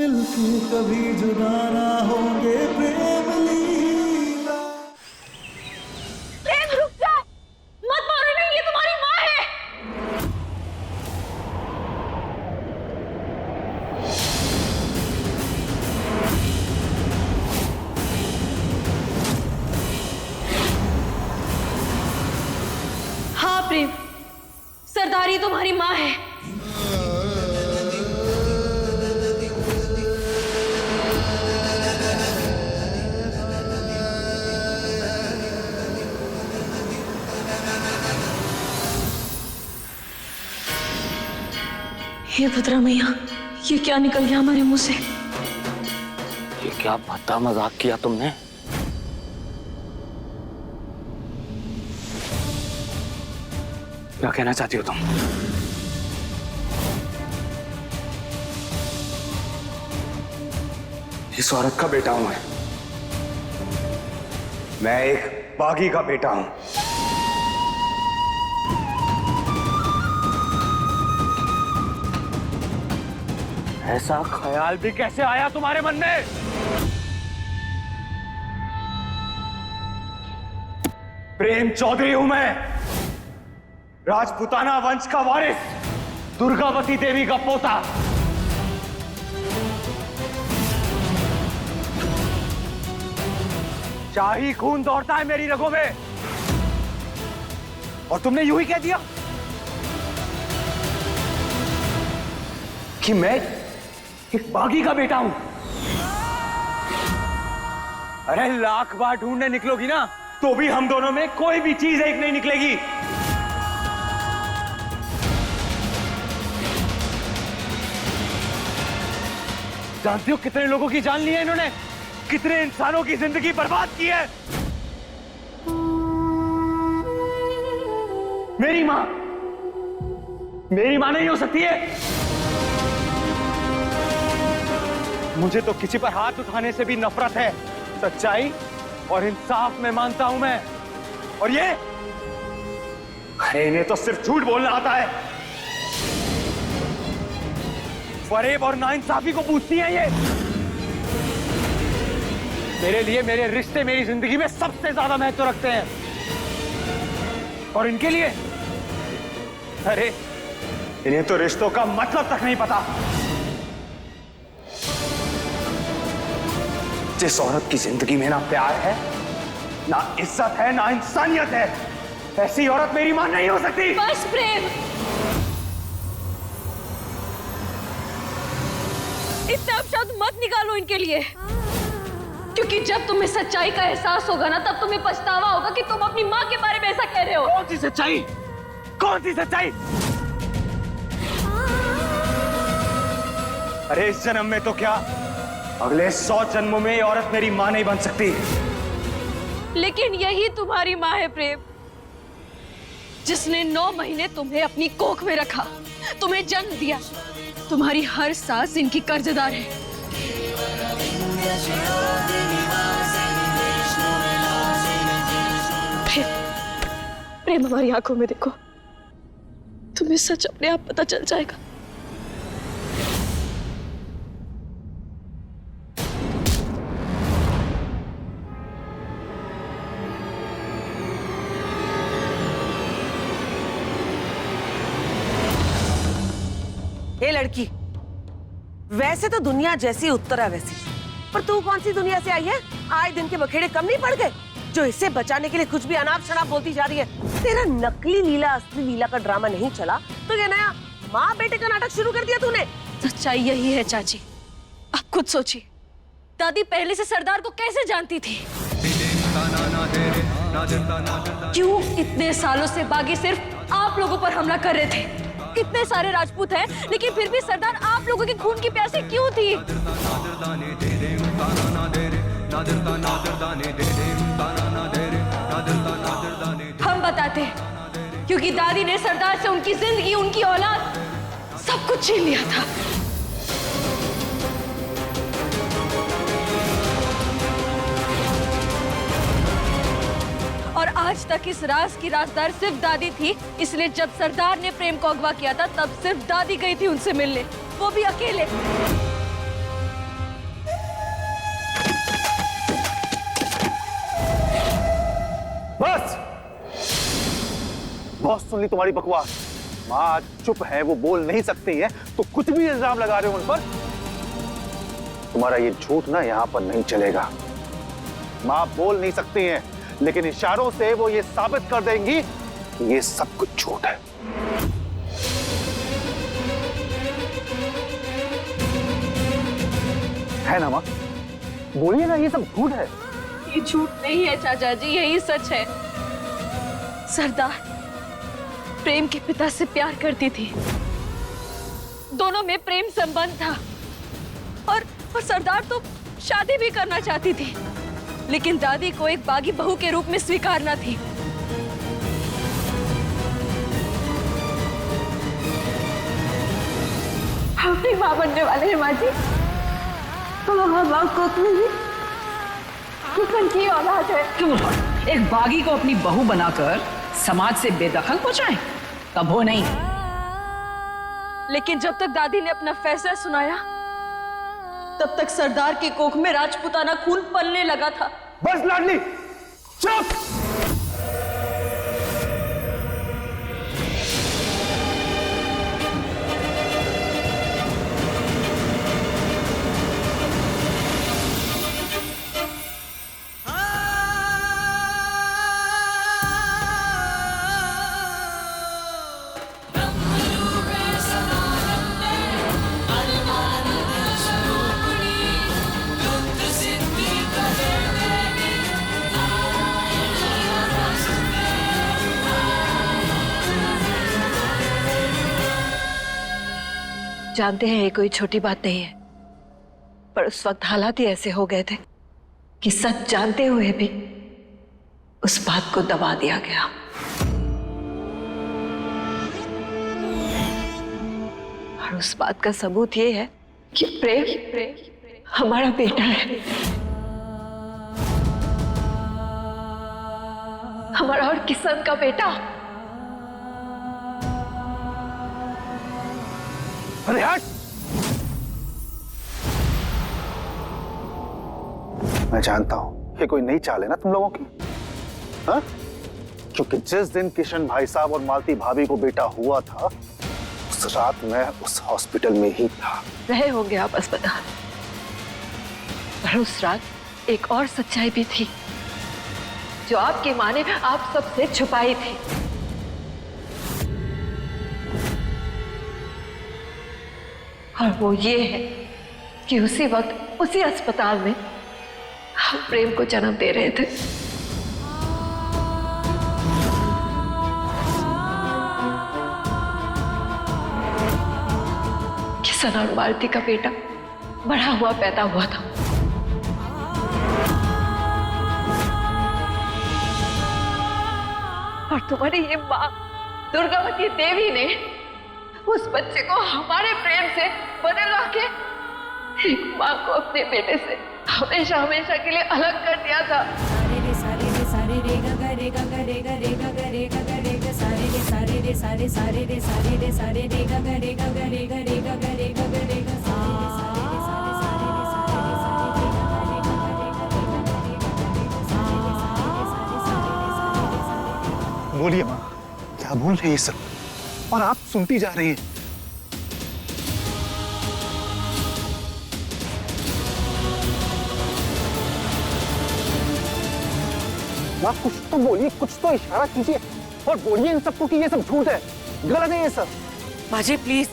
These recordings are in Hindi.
मिलके कभी जुदा ना होंगे प्रेम लीला। प्रेम रुक जा, मत मारो इन्हें, ये तुम्हारी माँ है। हाँ प्रेम, सरदारी तुम्हारी माँ है। हे भद्रा मैया, ये क्या निकल गया हमारे मुंह से? ये क्या भद्दा मजाक किया तुमने? क्या कहना चाहती हो तुम? इस औरत का बेटा हूं मैं एक बागी का बेटा हूं। ऐसा ख्याल भी कैसे आया तुम्हारे मन में? प्रेम चौधरी हूं मैं, राजपूताना वंश का वारिस, दुर्गावती देवी का पोता। शाही खून दौड़ता है मेरी रगों में, और तुमने यूं ही कह दिया कि मैं एक बागी का बेटा हूं। अरे लाख बार ढूंढने निकलोगी ना तो भी हम दोनों में कोई भी चीज एक नहीं निकलेगी। जानती हो कितने लोगों की जान ली है इन्होंने, कितने इंसानों की जिंदगी बर्बाद की है। मेरी मां नहीं हो सकती है। मुझे तो किसी पर हाथ उठाने से भी नफरत है। सच्चाई और इंसाफ में मानता हूं मैं, और ये अरे इन्हें तो सिर्फ झूठ बोलना आता है। फरेब और नाइंसाफी को पूछती है ये। मेरे लिए मेरे रिश्ते मेरी जिंदगी में सबसे ज्यादा महत्व रखते हैं, और इनके लिए अरे इन्हें तो रिश्तों का मतलब तक नहीं पता। जिस औरत की जिंदगी में ना प्यार है, ना इज्जत है, ना इंसानियत है, ऐसी औरत मेरी मां नहीं हो सकती। बस प्रेम, इतने अपशब्द मत निकालो इनके लिए, क्योंकि जब तुम्हें सच्चाई का एहसास होगा ना, तब तुम्हें पछतावा होगा कि तुम अपनी मां के बारे में ऐसा कह रहे हो। कौन सी सच्चाई? कौन सी सच्चाई? अरे इस जन्म में तो क्या, अगले 100 जन्मों में ये औरत मेरी मां नहीं बन सकती। लेकिन यही तुम्हारी मां है प्रेम, जिसने 9 महीने तुम्हें अपनी कोख में रखा, तुम्हें जन्म दिया। तुम्हारी हर सांस इनकी कर्जदार है। प्रेम हमारी आंखों में देखो, तुम्हें सच अपने आप पता चल जाएगा। ए लड़की, वैसे तो दुनिया जैसी उत्तरा वैसी, पर तू कौन सी दुनिया से आई है? आए दिन के बखेड़े कम नहीं पड़ गए जो इसे बचाने के लिए कुछ भी अनाप शनाप बोलती जा रही है? तेरा नकली लीला असली लीला का ड्रामा नहीं चला तो ये नया माँ बेटे का नाटक शुरू कर दिया तूने। सच्चाई यही है चाची, आप खुद सोचिए, दादी पहले से सरदार को कैसे जानती थी? क्यों इतने सालों से बागी सिर्फ आप लोगों पर हमला कर रहे थे? कितने सारे राजपूत हैं, लेकिन फिर भी सरदार आप लोगों के खून की प्यासी क्यों थी? हम बताते हैं, क्योंकि दादी ने सरदार से उनकी जिंदगी, उनकी औलाद, सब कुछ छीन लिया था। और आज तक इस राज की राजदार सिर्फ दादी थी, इसलिए जब सरदार ने प्रेम को अगवा किया था, तब सिर्फ दादी गई थी उनसे मिलने, वो भी अकेले। बहुत सुन ली तुम्हारी बकवास। माँ आज चुप है, वो बोल नहीं सकती है, तो कुछ भी इल्जाम लगा रहे हो उन पर। तुम्हारा ये झूठ ना यहाँ पर नहीं चलेगा। माँ बोल नहीं सकती हैं, लेकिन इशारों से वो ये साबित कर देंगी कि ये सब कुछ झूठ है ना माँ? बोलिए ना, ये सब झूठ है। ये झूठ नहीं है चाचा जी, यही सच है। सरदार प्रेम के पिता से प्यार करती थी, दोनों में प्रेम संबंध था और सरदार तो शादी भी करना चाहती थी, लेकिन दादी को एक बागी बहू के रूप में स्वीकारना थी। हम भी मां बनने वाले हैं माँ जी। किशन की औलाद है। क्यों एक बागी को अपनी बहू बनाकर समाज से बेदखल पहुंचाएं? कभो नहीं। लेकिन जब तक दादी ने अपना फैसला सुनाया, तब तक सरदार के कोख में राजपूताना खून पलने लगा था। बस लाडली, चुप। जानते हैं ये कोई छोटी बात नहीं है, पर उस वक्त हालात ही ऐसे हो गए थे कि सच जानते हुए भी उस बात को दबा दिया गया। और उस बात का सबूत ये है कि प्रेम हमारा बेटा है, हमारा और किशन का बेटा। अरे हट! मैं जानता हूं ये कोई नई चाल है ना तुम लोगों की, हाँ? क्योंकि जिस दिन किशन भाई साहब और मालती भाभी को बेटा हुआ था, उस रात मैं उस हॉस्पिटल में ही था। रहे होंगे आप अस्पताल, पर उस रात एक और सच्चाई भी थी जो आपकी मां ने आप सबसे छुपाई थी। और वो ये है कि उसी वक्त उसी अस्पताल में हम प्रेम को जन्म दे रहे थे। किशन और मालती का बेटा बड़ा हुआ पैदा हुआ था। और तुम्हारी ये मां दुर्गावती देवी ने उस बच्चे को हमारे प्रेम से बदलवा के एक मां को अपने बेटे से हमेशा हमेशा के लिए अलग कर दिया था। बोलिए माँ, क्या बोल रही है सब और आप सुनती जा रही हैं। माँ कुछ तो बोलिए, कुछ तो इशारा कीजिए और बोलिए इन सबको कि ये सब झूठ है, गलत है ये सब। माँ जी प्लीज,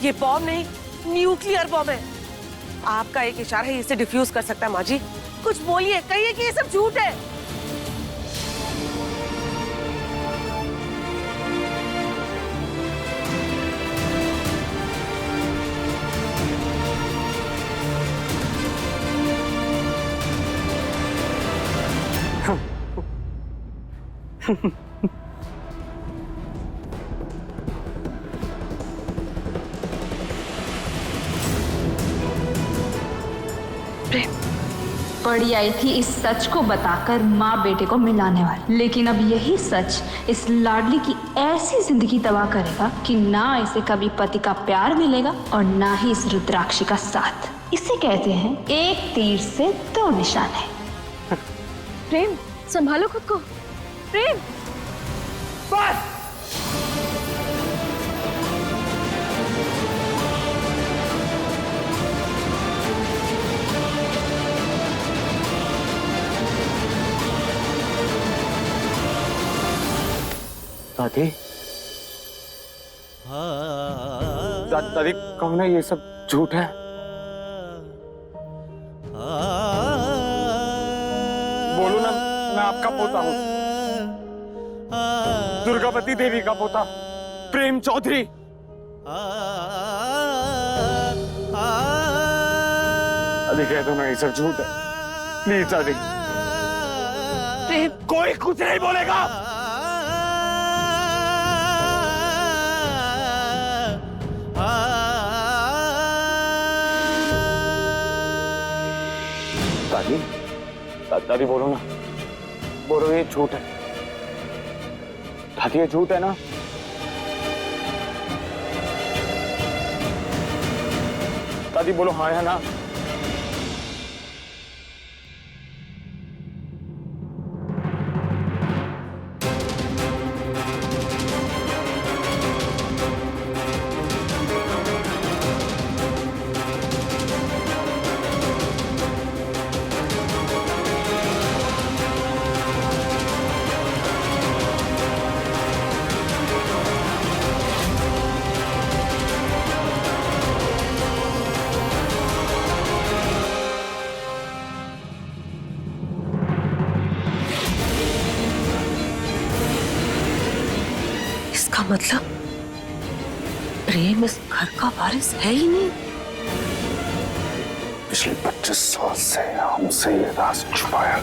ये बॉम्ब नहीं न्यूक्लियर बॉम्ब है। आपका एक इशारा ही इसे डिफ्यूज कर सकता है। माँ जी कुछ बोलिए, कहिए कि ये सब झूठ है। पड़ी आई थी इस सच को बताकर माँ बेटे को मिलाने वाली, लेकिन अब यही सच इस लाडली की ऐसी जिंदगी तबाह करेगा कि ना इसे कभी पति का प्यार मिलेगा और ना ही इस रुद्राक्षी का साथ। इसे कहते हैं एक तीर से दो निशाने। प्रेम संभालो खुद को। प्रेम बस दादी दादी कहूँ ना ये सब झूठ है। बोलू ना मैं आपका पोता हूँ, दुर्गावती देवी का पोता प्रेम चौधरी। दादी कह दो ना ये सब झूठ है, प्लीज दादी। प्रेम, कोई कुछ नहीं बोलेगा। दादी दादी बोलो ना, बोलो ये झूठ है। दादी ये झूठ है ना? दादी बोलो हाँ है ना? इसका मतलब प्रेम इस घर का वारिस है ही नहीं। पिछले 25 साल से हमसे ये राज छुपाया।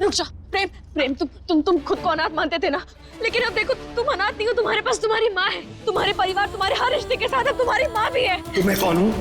रुक जा प्रेम, प्रेम तुम खुद को अनाथ मानते थे ना, लेकिन अब देखो तुम अनाथ नहीं हो, तुम्हारे पास तुम्हारी माँ है, तुम्हारे परिवार, तुम्हारे हर रिश्ते के साथ अब तुम्हारी माँ भी है। तुम्हें कौन हूँ?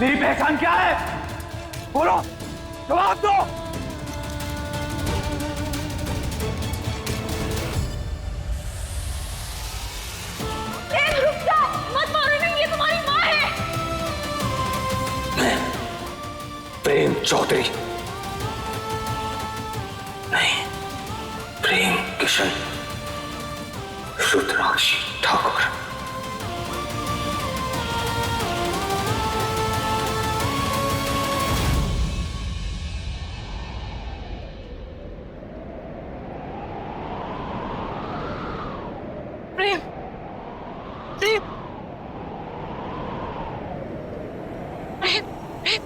मेरी पहचान क्या है? बोलो, जवाब दो। प्रेम रुक जा, मत मारो, नहीं ये तुम्हारी माँ है। प्रेम चौधरी नहीं, प्रेम किशन रुद्राक्षी ठाकुर। प्रेम, प्रेम, प्रेम, प्रेम।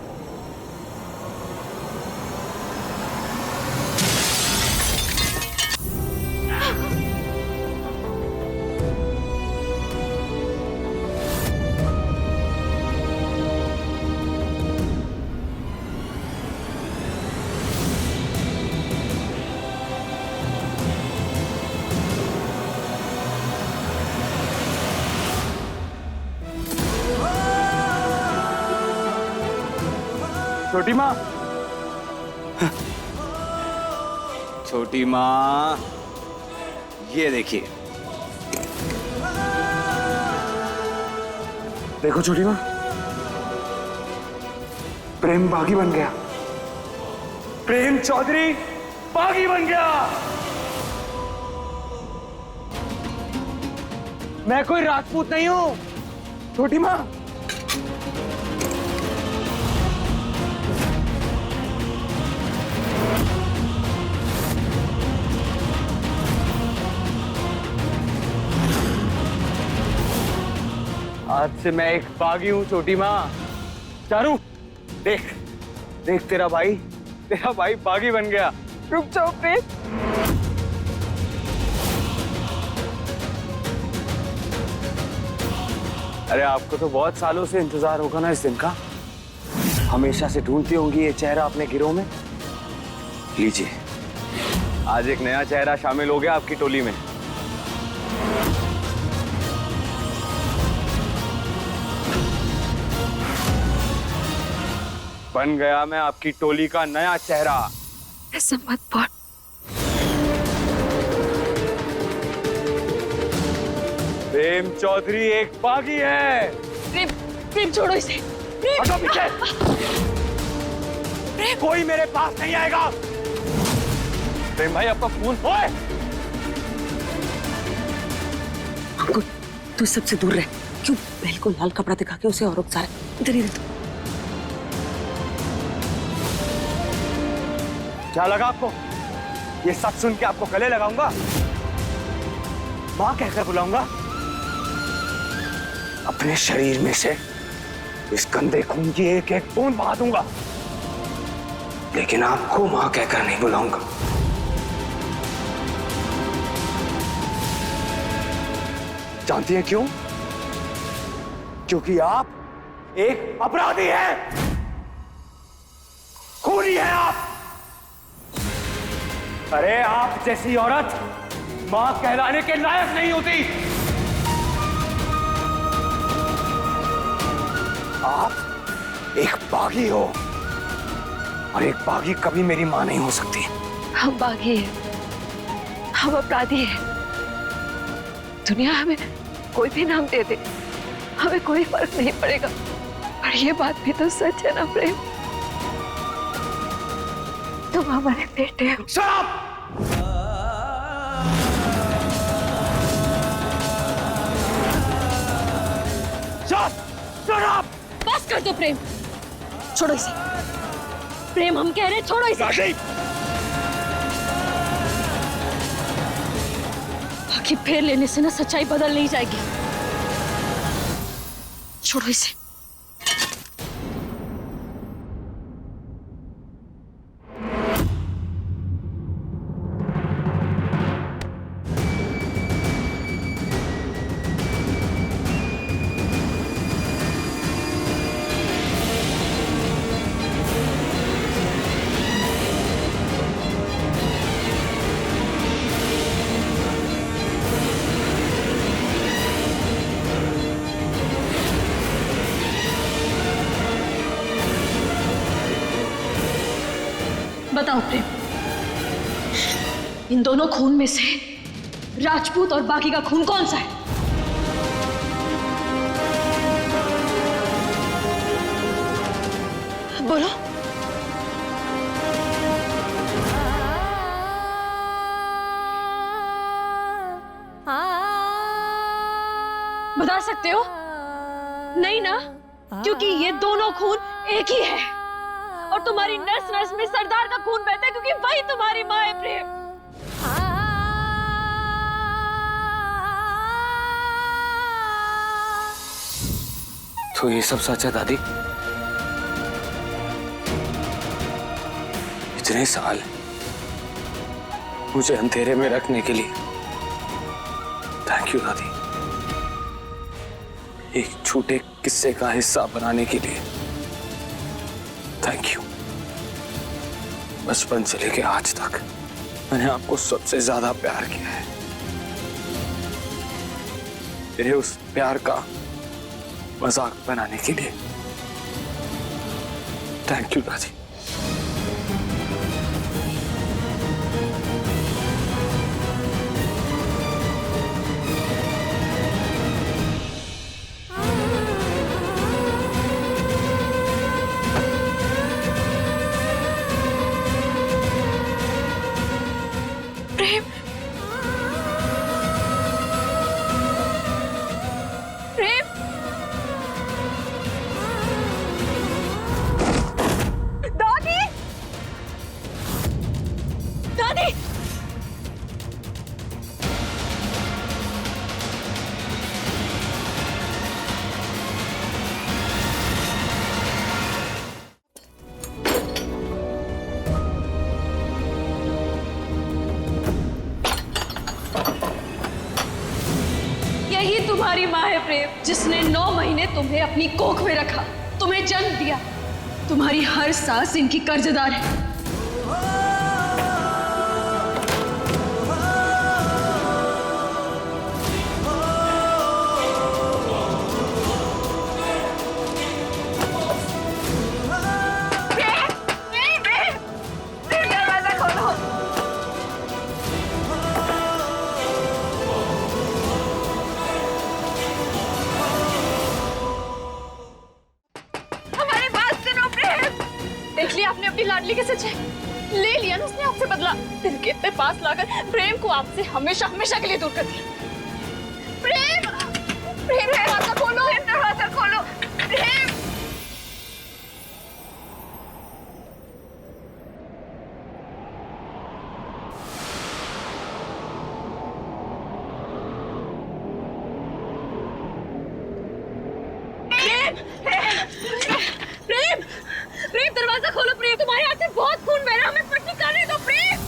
छोटी माँ, छोटी माँ, ये देखिए। देखो छोटी माँ, प्रेम बागी बन गया। प्रेम चौधरी बागी बन गया। मैं कोई राजपूत नहीं हूं छोटी माँ। आज से मैं एक बागी हूं छोटी माँ। चारू देख, देख तेरा भाई बागी बन गया। रुक जाओ प्रेम, अरे आपको तो बहुत सालों से इंतजार होगा ना इस दिन का। हमेशा से ढूंढती होंगी ये चेहरा अपने गिरोह में। लीजिए, आज एक नया चेहरा शामिल हो गया आपकी टोली में। बन गया मैं आपकी टोली का नया चेहरा। ऐसा मत बोल, प्रेम चौधरी एक बागी है। प्रेम, प्रेम छोड़ो इसे। प्रेम, हटो पीछे। कोई मेरे पास नहीं आएगा। प्रेम भाई आपका फोन। ओए अंकुर, तू सबसे दूर रह। क्यों बहल को लाल कपड़ा दिखा के उसे और उकसा रहा है? इधर ही रह तू। क्या लगा आपको? ये सब सुन के आपको गले लगाऊंगा, मां कहकर बुलाऊंगा? अपने शरीर में से इस गंदे खून की एक एक बूंद बहा दूंगा, लेकिन आपको मां कहकर नहीं बुलाऊंगा। जानती हैं क्यों? क्योंकि आप एक अपराधी हैं, खूनी हैं आप। अरे आप जैसी औरत मां कहलाने के लायक नहीं होती। आप एक बागी हो, और एक बागी कभी मेरी मां नहीं हो सकती। हम बागी हैं, हम अपराधी हैं। दुनिया हमें कोई भी नाम दे दे, हमें कोई फर्क नहीं पड़ेगा। पर ये बात भी तो सच है ना प्रेम, तुम हमारे बेटे हो। शराब! शराब! बस कर दो प्रेम, छोड़ो इसे। प्रेम हम कह रहे हैं, छोड़ो इसे। बाकी फेर लेने से ना सच्चाई बदल नहीं जाएगी। छोड़ो इसे। बताओ प्रेम, इन दोनों खून में से राजपूत और बाकी का खून कौन सा है? बोलो। बता सकते हो? नहीं ना, क्योंकि ये दोनों खून एक ही है, और तुम्हारी नस नस में सरदार का खून बहता है, क्योंकि वही तुम्हारी मां है प्रेम। तो ये सब सच है दादी? इतने साल मुझे अंधेरे में रखने के लिए थैंक यू दादी। एक झूठे किस्से का हिस्सा बनाने के लिए थैंक यू। बचपन से लेके आज तक मैंने आपको सबसे ज्यादा प्यार किया है। मेरे उस प्यार का मजाक बनाने के लिए थैंक यू दादी। प्रेम, प्रेम, दादी, दादी, यही तुम्हारी माँ है प्रेम, जिसने 9 महीने तुम्हें अपनी कोख में रखा, तुम्हें जन्म दिया। तुम्हारी हर सांस इनकी कर्जदार है। आपकी लाडली के सच है। ले लिया ना उसने आपसे बदला, दिल के इतने पास लाकर प्रेम को आपसे हमेशा हमेशा के लिए दूर कर दिया। प्रेम, प्रेम दरवाजा खोलो, दरवाजा खोलो, प्रेम। प्रेम, प्रेम दरवाजा खोलो प्रेम, तुम्हारे हाथ से बहुत खून बह रहा है, हमें पट्टी करने दो प्रेम।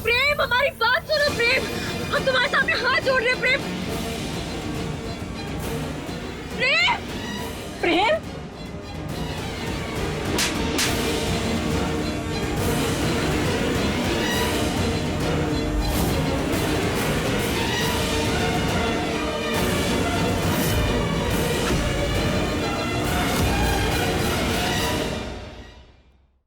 प्रेम हमारी बात सुनो प्रेम, हम तुम्हारे सामने हाथ जोड़ रहे हैं प्रेम,